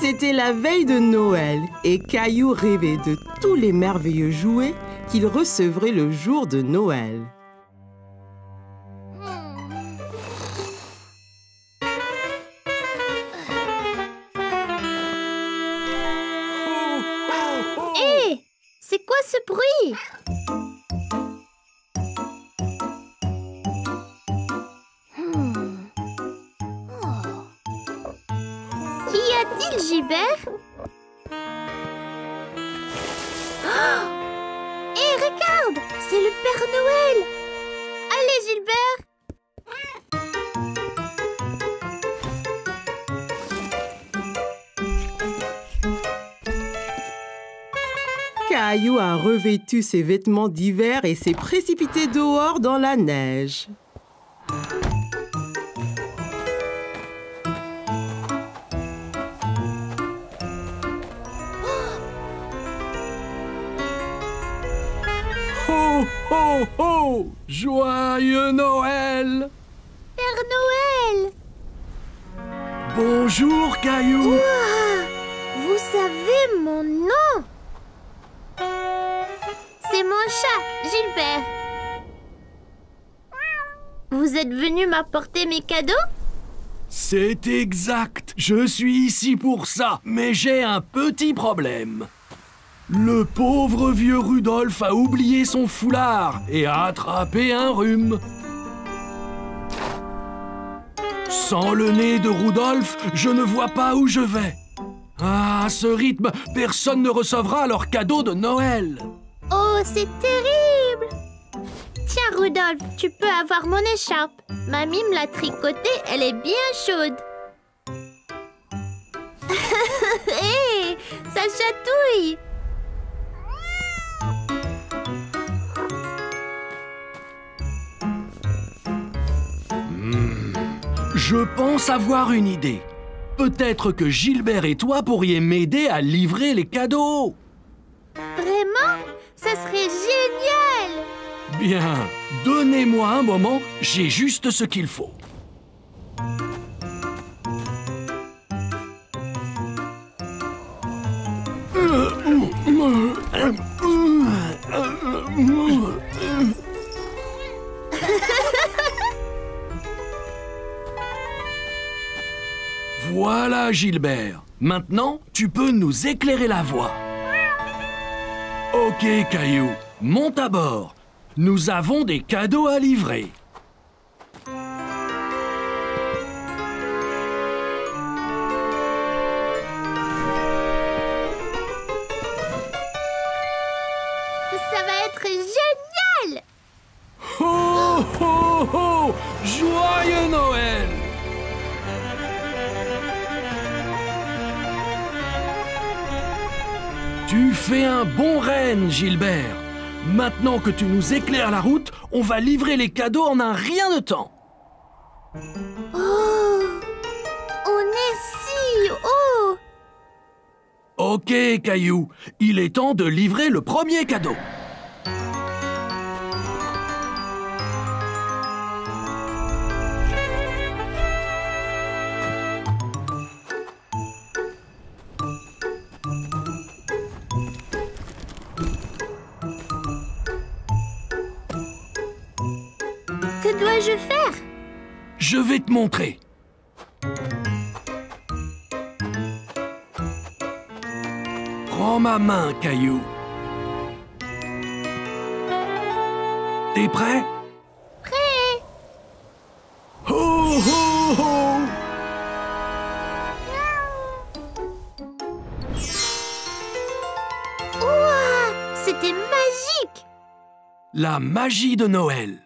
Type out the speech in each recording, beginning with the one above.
C'était la veille de Noël et Caillou rêvait de tous les merveilleux jouets qu'il recevrait le jour de Noël. Hé! C'est quoi ce bruit? Qu'y a-t-il, Gilbert? Hé, regarde! C'est le Père Noël! Allez, Gilbert! Caillou a revêtu ses vêtements d'hiver et s'est précipité dehors dans la neige. Ho, ho, ho! Joyeux Noël! Père Noël! Bonjour, Caillou! Ouah! Vous savez mon nom? C'est mon chat, Gilbert. Vous êtes venu m'apporter mes cadeaux? C'est exact. Je suis ici pour ça. Mais j'ai un petit problème. Le pauvre vieux Rudolph a oublié son foulard et a attrapé un rhume. Sans le nez de Rudolph, je ne vois pas où je vais. Ah, à ce rythme, personne ne recevra leur cadeau de Noël. Oh, c'est terrible! Tiens, Rudolph, tu peux avoir mon écharpe. Mamie me l'a tricotée, elle est bien chaude. Hé, ça chatouille! Je pense avoir une idée. Peut-être que Gilbert et toi pourriez m'aider à livrer les cadeaux. Vraiment? Ça serait génial! Bien, donnez-moi un moment, j'ai juste ce qu'il faut. Voilà, Gilbert. Maintenant, tu peux nous éclairer la voie. Ok, Caillou, monte à bord. Nous avons des cadeaux à livrer. Ça va être génial! Ho, ho, ho! Joyeux Noël! Tu fais un bon renne, Gilbert. Maintenant que tu nous éclaires la route, on va livrer les cadeaux en un rien de temps. Oh! On est si haut! Ok, Caillou, il est temps de livrer le premier cadeau. Que dois-je faire? Je vais te montrer. Prends ma main, Caillou. T'es prêt? Prêt! Ho, ho, ho! Ouah! C'était magique! La magie de Noël.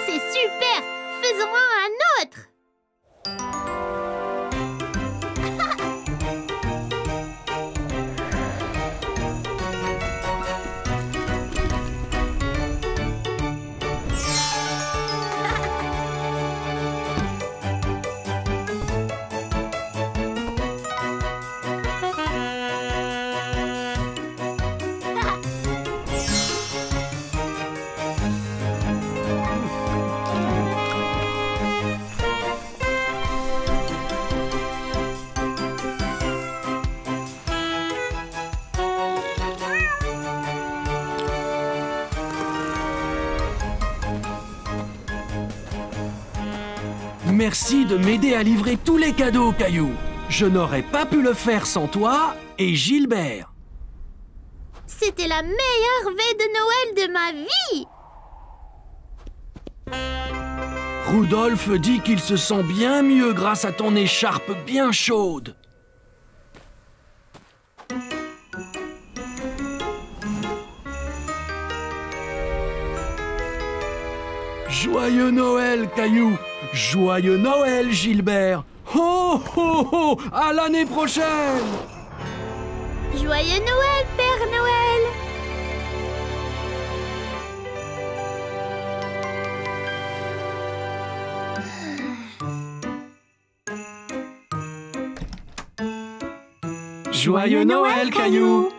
C'est super! Faisons-en un autre! Merci de m'aider à livrer tous les cadeaux, Caillou. Je n'aurais pas pu le faire sans toi et Gilbert. C'était la meilleure veille de Noël de ma vie. Rudolf dit qu'il se sent bien mieux grâce à ton écharpe bien chaude. Joyeux Noël, Caillou! Joyeux Noël, Gilbert! Ho, ho, ho! À l'année prochaine! Joyeux Noël, Père Noël. Joyeux Noël, Caillou!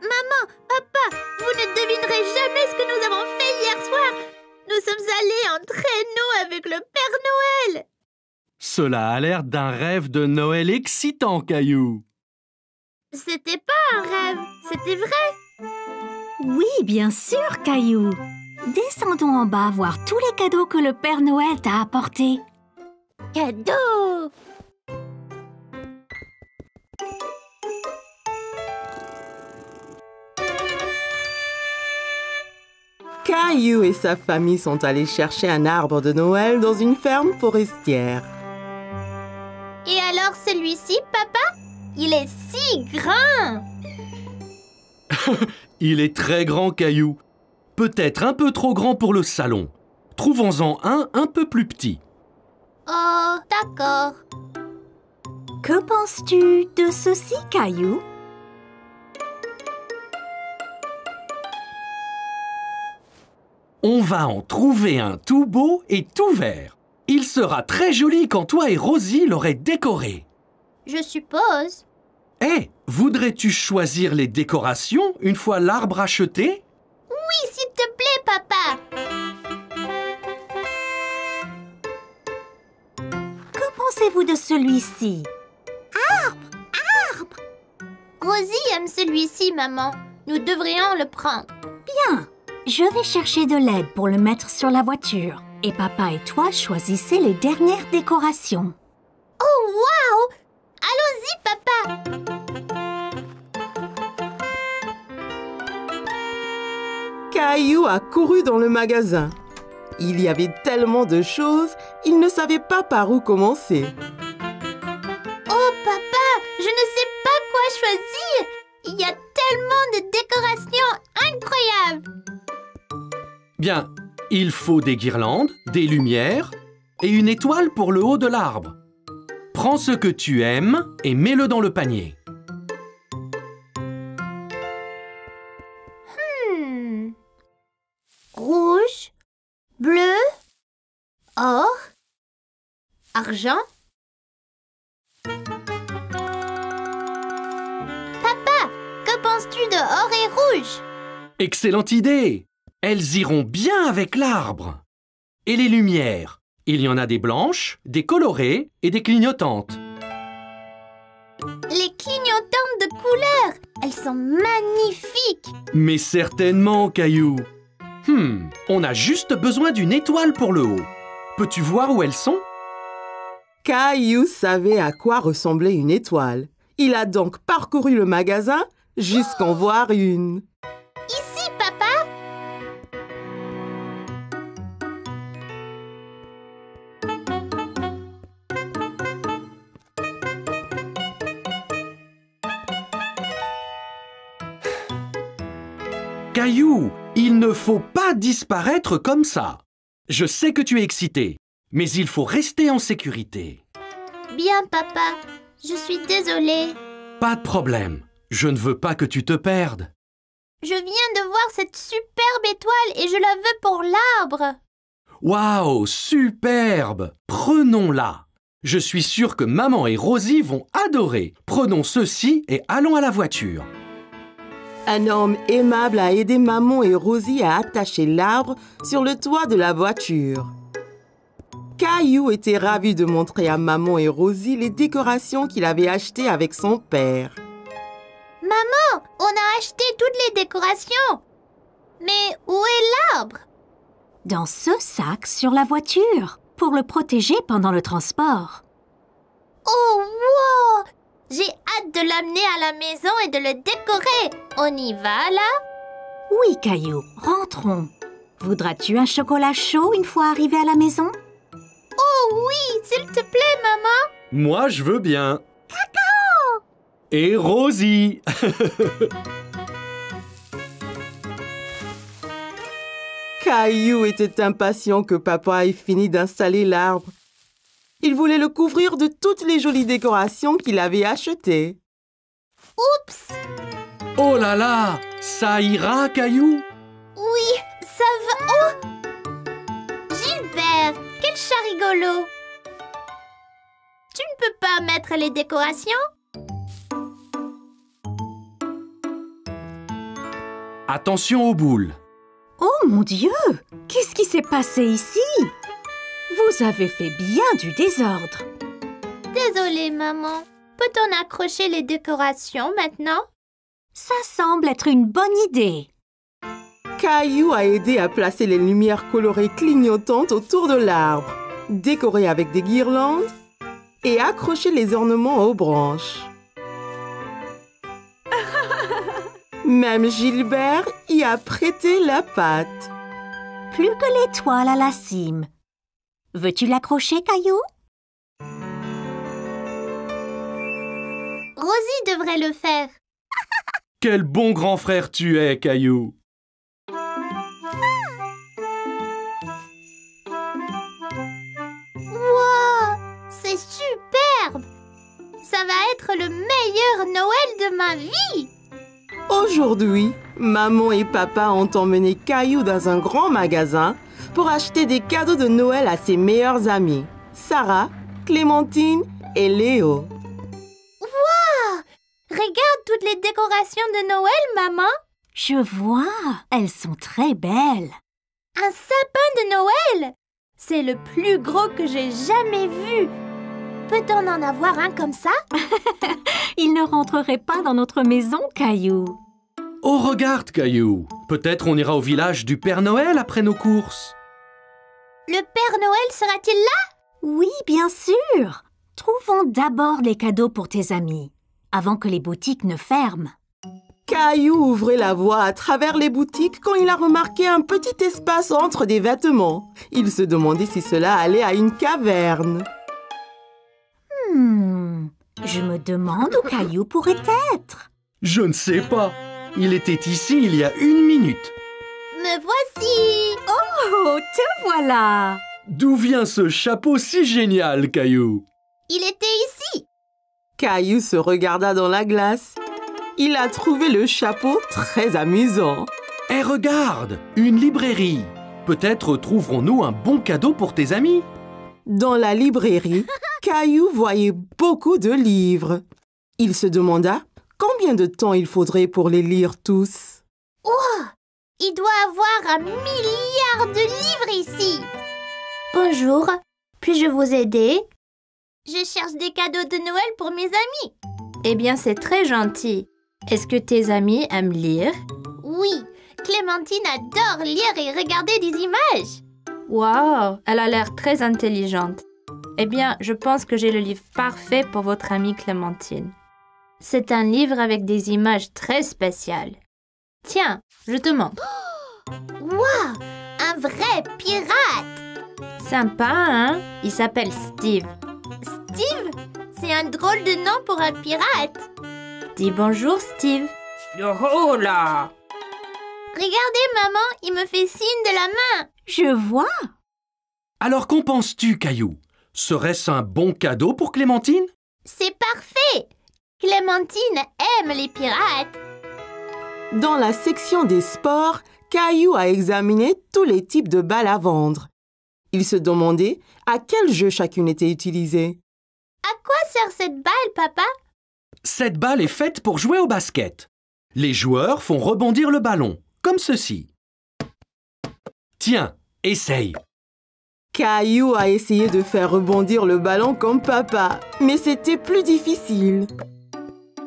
Maman, papa, vous ne devinerez jamais ce que nous avons fait hier soir. Nous sommes allés en traîneau avec le Père Noël. Cela a l'air d'un rêve de Noël excitant, Caillou. C'était pas un rêve, c'était vrai. Oui, bien sûr, Caillou. Descendons en bas voir tous les cadeaux que le Père Noël t'a apportés. Cadeau. Caillou et sa famille sont allés chercher un arbre de Noël dans une ferme forestière. Et alors celui-ci, papa? Il est si grand. Il est très grand, Caillou. Peut-être un peu trop grand pour le salon. Trouvons-en un peu plus petit. Oh, d'accord. Que penses-tu de ceci, Caillou? On va en trouver un tout beau et tout vert. Il sera très joli quand toi et Rosie l'aurez décoré. Je suppose. Hé, voudrais-tu choisir les décorations une fois l'arbre acheté? Oui, s'il te plaît, papa. Que pensez-vous de celui-ci? Rosie aime celui-ci, maman. Nous devrions le prendre. Bien, je vais chercher de l'aide pour le mettre sur la voiture. Et papa et toi choisissez les dernières décorations. Oh, waouh! Allons-y, papa. Caillou a couru dans le magasin. Il y avait tellement de choses, il ne savait pas par où commencer. Oh, papa, je ne sais pas quoi choisir. Il y a tellement de décorations incroyables. Bien, il faut des guirlandes, des lumières et une étoile pour le haut de l'arbre. Prends ce que tu aimes et mets-le dans le panier. Rouge, bleu, or, argent. Papa, que penses-tu de or et rouge? Excellente idée! Elles iront bien avec l'arbre. Et les lumières? Il y en a des blanches, des colorées et des clignotantes. Les clignotantes de couleurs, elles sont magnifiques. Mais certainement, Caillou. On a juste besoin d'une étoile pour le haut. Peux-tu voir où elles sont? Caillou savait à quoi ressemblait une étoile. Il a donc parcouru le magasin jusqu'en voir une. Ici, papa. Caillou, il ne faut pas disparaître comme ça. Je sais que tu es excité, mais il faut rester en sécurité. Bien, papa. Je suis désolée. Pas de problème. Je ne veux pas que tu te perdes. Je viens de voir cette superbe étoile et je la veux pour l'arbre. Waouh, superbe! Prenons-la. Je suis sûr que maman et Rosie vont adorer. Prenons ceci et allons à la voiture. Un homme aimable a aidé maman et Rosie à attacher l'arbre sur le toit de la voiture. Caillou était ravi de montrer à maman et Rosie les décorations qu'il avait achetées avec son père. Maman, on a acheté toutes les décorations. Mais où est l'arbre? Dans ce sac sur la voiture. pour le protéger pendant le transport. Oh, wow! J'ai hâte de l'amener à la maison et de le décorer. On y va, là? Oui, Caillou, rentrons. Voudras-tu un chocolat chaud une fois arrivé à la maison? Oh oui, s'il te plaît, maman. Moi, je veux bien. Cacao! Et Rosie. Caillou était impatient que papa ait fini d'installer l'arbre. Il voulait le couvrir de toutes les jolies décorations qu'il avait achetées. Oups! Oh là là, ça ira, Caillou? Oui, ça va. Oh! Gilbert, quel chat rigolo! Tu ne peux pas mettre les décorations? Attention aux boules. Oh mon Dieu! Qu'est-ce qui s'est passé ici? Vous avez fait bien du désordre. Désolée, maman. Peut-on accrocher les décorations maintenant? Ça semble être une bonne idée. Caillou a aidé à placer les lumières colorées clignotantes autour de l'arbre, décoré avec des guirlandes et accrocher les ornements aux branches. Même Gilbert y a prêté la patte. Plus que l'étoile à la cime. Veux-tu l'accrocher, Caillou? Rosie devrait le faire. Quel bon grand frère tu es, Caillou. Wow! C'est superbe! Ça va être le meilleur Noël de ma vie! Aujourd'hui, maman et papa ont emmené Caillou dans un grand magasin pour acheter des cadeaux de Noël à ses meilleurs amis, Sarah, Clémentine et Léo. Wow! Regarde toutes les décorations de Noël, maman! Je vois, elles sont très belles. Un sapin de Noël! C'est le plus gros que j'ai jamais vu. Peut-on en avoir un comme ça? Il ne rentrerait pas dans notre maison, Caillou. Oh, regarde, Caillou. Peut-être on ira au village du Père Noël après nos courses. Le Père Noël sera-t-il là? Oui, bien sûr. Trouvons d'abord les cadeaux pour tes amis, avant que les boutiques ne ferment. Caillou ouvrait la voie à travers les boutiques quand il a remarqué un petit espace entre des vêtements. Il se demandait si cela allait à une caverne. Je me demande où Caillou pourrait être. Je ne sais pas. Il était ici il y a 1 minute. Me voici! Oh, te voilà! D'où vient ce chapeau si génial, Caillou? Il était ici! Caillou se regarda dans la glace. Il a trouvé le chapeau très amusant. Eh, regarde, une librairie. Peut-être trouverons-nous un bon cadeau pour tes amis. Dans la librairie, Caillou voyait beaucoup de livres. Il se demanda combien de temps il faudrait pour les lire tous. Wow! Il doit avoir 1 milliard de livres ici! Bonjour, puis-je vous aider? Je cherche des cadeaux de Noël pour mes amis. Eh bien, c'est très gentil. Est-ce que tes amis aiment lire? Oui, Clémentine adore lire et regarder des images. Wow, elle a l'air très intelligente. Eh bien, je pense que j'ai le livre parfait pour votre amie Clémentine. C'est un livre avec des images très spéciales. Tiens, je te montre. Wow! Un vrai pirate! Sympa, hein? Il s'appelle Steve. Steve? C'est un drôle de nom pour un pirate. Dis bonjour, Steve. Yoho là! Regardez, maman, il me fait signe de la main. Je vois. Alors qu'en penses-tu, Caillou? Serait-ce un bon cadeau pour Clémentine? C'est parfait! Clémentine aime les pirates. Dans la section des sports, Caillou a examiné tous les types de balles à vendre. Il se demandait à quel jeu chacune était utilisée. À quoi sert cette balle, papa? Cette balle est faite pour jouer au basket. Les joueurs font rebondir le ballon, comme ceci. Tiens, essaye. Caillou a essayé de faire rebondir le ballon comme papa, mais c'était plus difficile.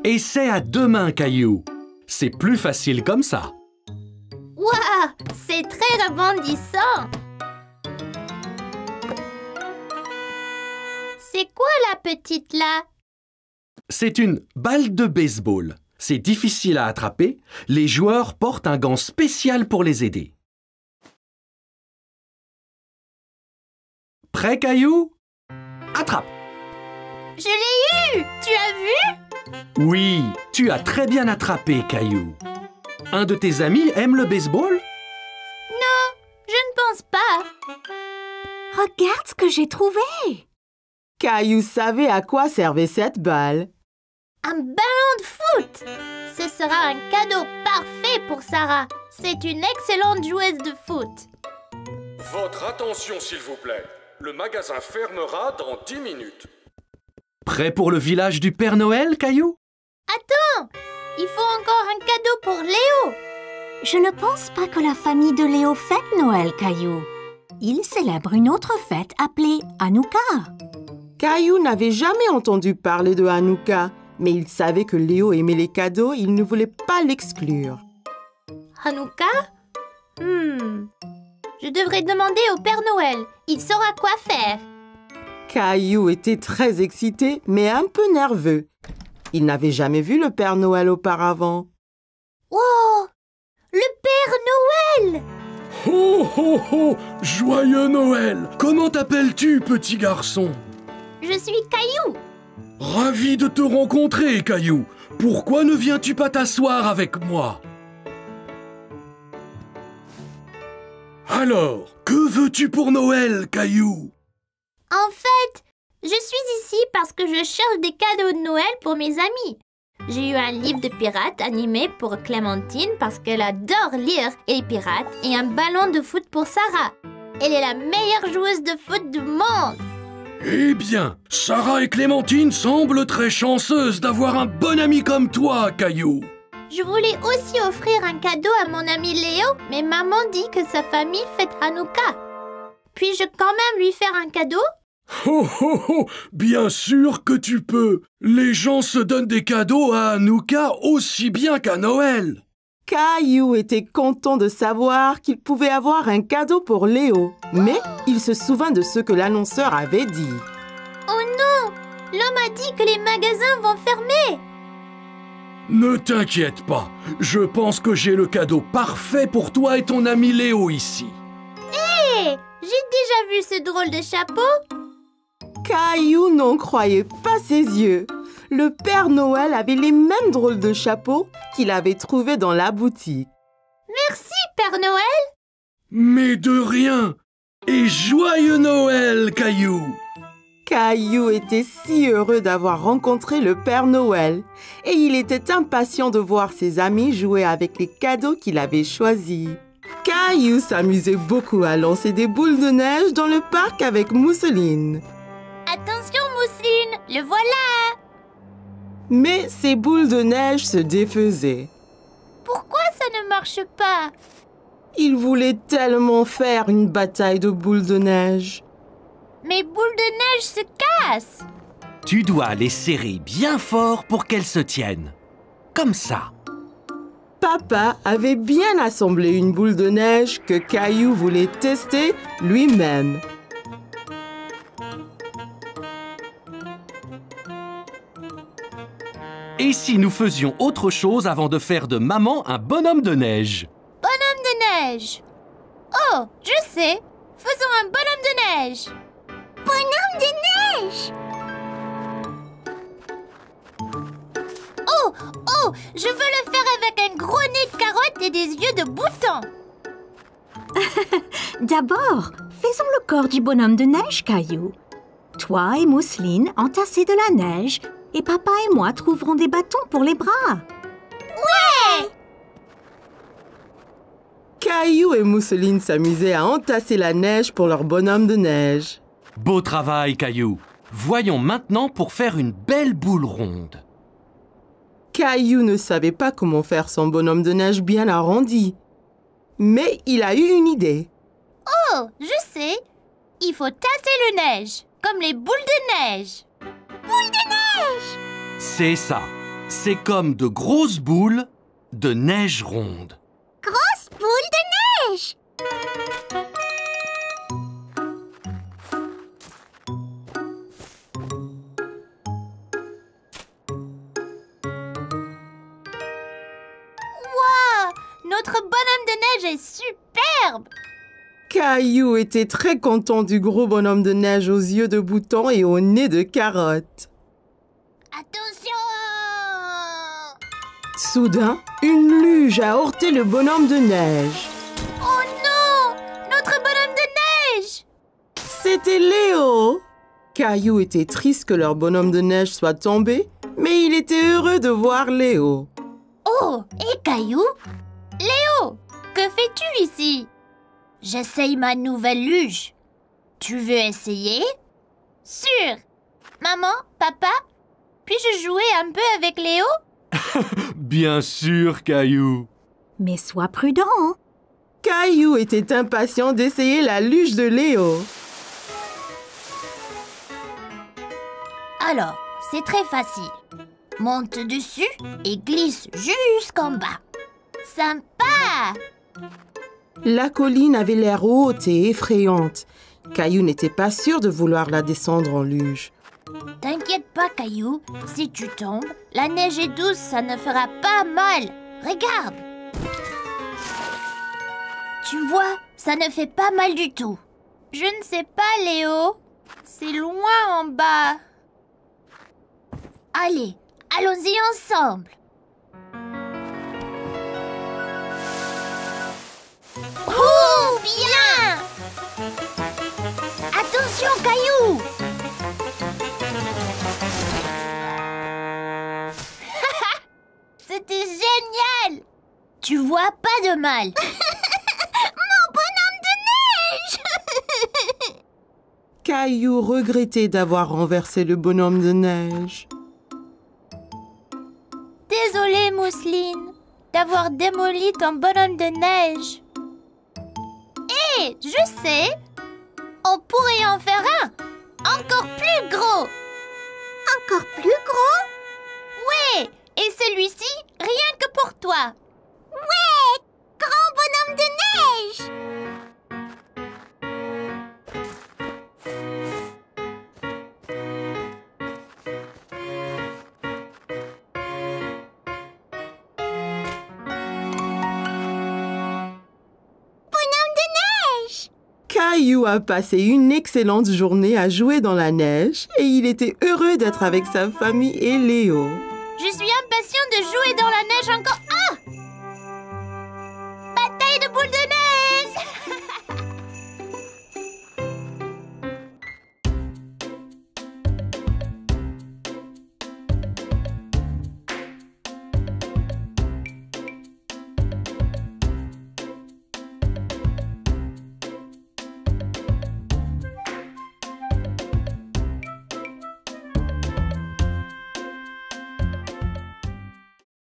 Essaie à 2 mains, Caillou. C'est plus facile comme ça. Waouh! C'est très rebondissant. C'est quoi la petite là? C'est une balle de baseball. C'est difficile à attraper. Les joueurs portent un gant spécial pour les aider. Prêt, Caillou? Attrape! Je l'ai eu! Tu as vu? Oui, tu as très bien attrapé, Caillou. Un de tes amis aime le baseball? Non, je ne pense pas. Regarde ce que j'ai trouvé. Caillou savait à quoi servait cette balle. Un ballon de foot! Ce sera un cadeau parfait pour Sarah. C'est une excellente joueuse de foot. Votre attention, s'il vous plaît. Le magasin fermera dans 10 minutes. Prêt pour le village du Père Noël, Caillou? Attends! Il faut encore un cadeau pour Léo. Je ne pense pas que la famille de Léo fête Noël, Caillou. Il célèbre une autre fête appelée Hanouka. Caillou n'avait jamais entendu parler de Hanouka, mais il savait que Léo aimait les cadeaux et il ne voulait pas l'exclure. Hanouka? Je devrais demander au Père Noël. Il saura quoi faire. Caillou était très excité, mais un peu nerveux. Il n'avait jamais vu le Père Noël auparavant. Wow! Le Père Noël! Ho ho ho! Joyeux Noël! Comment t'appelles-tu, petit garçon? Je suis Caillou. Ravi de te rencontrer, Caillou. Pourquoi ne viens-tu pas t'asseoir avec moi? Alors, que veux-tu pour Noël, Caillou? En fait, je suis ici parce que je cherche des cadeaux de Noël pour mes amis. J'ai eu un livre de pirates animé pour Clémentine parce qu'elle adore lire les pirates et un ballon de foot pour Sarah. Elle est la meilleure joueuse de foot du monde. Eh bien, Sarah et Clémentine semblent très chanceuses d'avoir un bon ami comme toi, Caillou. Je voulais aussi offrir un cadeau à mon ami Léo, mais maman dit que sa famille fête Hanouka. Puis-je quand même lui faire un cadeau? Oh oh oh! Bien sûr que tu peux! Les gens se donnent des cadeaux à Hanouka aussi bien qu'à Noël! Caillou était content de savoir qu'il pouvait avoir un cadeau pour Léo, mais il se souvint de ce que l'annonceur avait dit. Oh non! L'homme a dit que les magasins vont fermer! Ne t'inquiète pas, je pense que j'ai le cadeau parfait pour toi et ton ami Léo ici. Hé! J'ai déjà vu ce drôle de chapeau! Caillou n'en croyait pas ses yeux. Le Père Noël avait les mêmes drôles de chapeaux qu'il avait trouvés dans la boutique. Merci, Père Noël! Mais de rien! Et joyeux Noël, Caillou! Caillou était si heureux d'avoir rencontré le Père Noël et il était impatient de voir ses amis jouer avec les cadeaux qu'il avait choisis. Caillou s'amusait beaucoup à lancer des boules de neige dans le parc avec Mousseline. Attention, Mousseline, le voilà! Mais ces boules de neige se défaisaient. Pourquoi ça ne marche pas? Il voulait tellement faire une bataille de boules de neige. Mes boules de neige se cassent! Tu dois les serrer bien fort pour qu'elles se tiennent. Comme ça. Papa avait bien assemblé une boule de neige que Caillou voulait tester lui-même. Et si nous faisions autre chose avant de faire de maman un bonhomme de neige? Bonhomme de neige! Oh, je sais! Faisons un bonhomme de neige! Bonhomme de neige! Oh, je veux le faire avec un gros nez de carotte et des yeux de bouton! D'abord, faisons le corps du bonhomme de neige, Caillou. Toi et Mousseline entassez de la neige et papa et moi trouverons des bâtons pour les bras. Ouais! Caillou et Mousseline s'amusaient à entasser la neige pour leur bonhomme de neige. Beau travail, Caillou. Voyons maintenant pour faire une belle boule ronde. Caillou ne savait pas comment faire son bonhomme de neige bien arrondi. Mais il a eu une idée. Oh, je sais! Il faut tasser le neige, comme les boules de neige! Boules de neige! C'est ça. C'est comme de grosses boules de neige ronde. Grosse boule de neige! Caillou était très content du gros bonhomme de neige aux yeux de bouton et au nez de carotte. Attention! Soudain, une luge a heurté le bonhomme de neige. Oh non! Notre bonhomme de neige! C'était Léo. Caillou était triste que leur bonhomme de neige soit tombé, mais il était heureux de voir Léo. Oh, et Caillou? Léo, que fais-tu ici? J'essaye ma nouvelle luge. Tu veux essayer? Sûr! Maman, papa, puis-je jouer un peu avec Léo? Bien sûr, Caillou. Mais sois prudent. Caillou était impatient d'essayer la luge de Léo. Alors, c'est très facile. Monte dessus et glisse jusqu'en bas. Sympa! La colline avait l'air haute et effrayante. Caillou n'était pas sûr de vouloir la descendre en luge. T'inquiète pas, Caillou. Si tu tombes, la neige est douce, ça ne fera pas mal. Regarde! Tu vois, ça ne fait pas mal du tout. Je ne sais pas, Léo. C'est loin en bas. Allez, allons-y ensemble. Oh, bien! Attention, Caillou! C'était génial! Tu vois pas de mal. Mon bonhomme de neige! Caillou regrettait d'avoir renversé le bonhomme de neige. Désolée, Mousseline, d'avoir démoli ton bonhomme de neige. Hé, je sais! On pourrait en faire un encore plus gros! Encore plus gros? Ouais! Et celui-ci, rien que pour toi! Ouais! Grand bonhomme de neige! Caillou a passé une excellente journée à jouer dans la neige et il était heureux d'être avec sa famille et Léo. Je suis impatient de jouer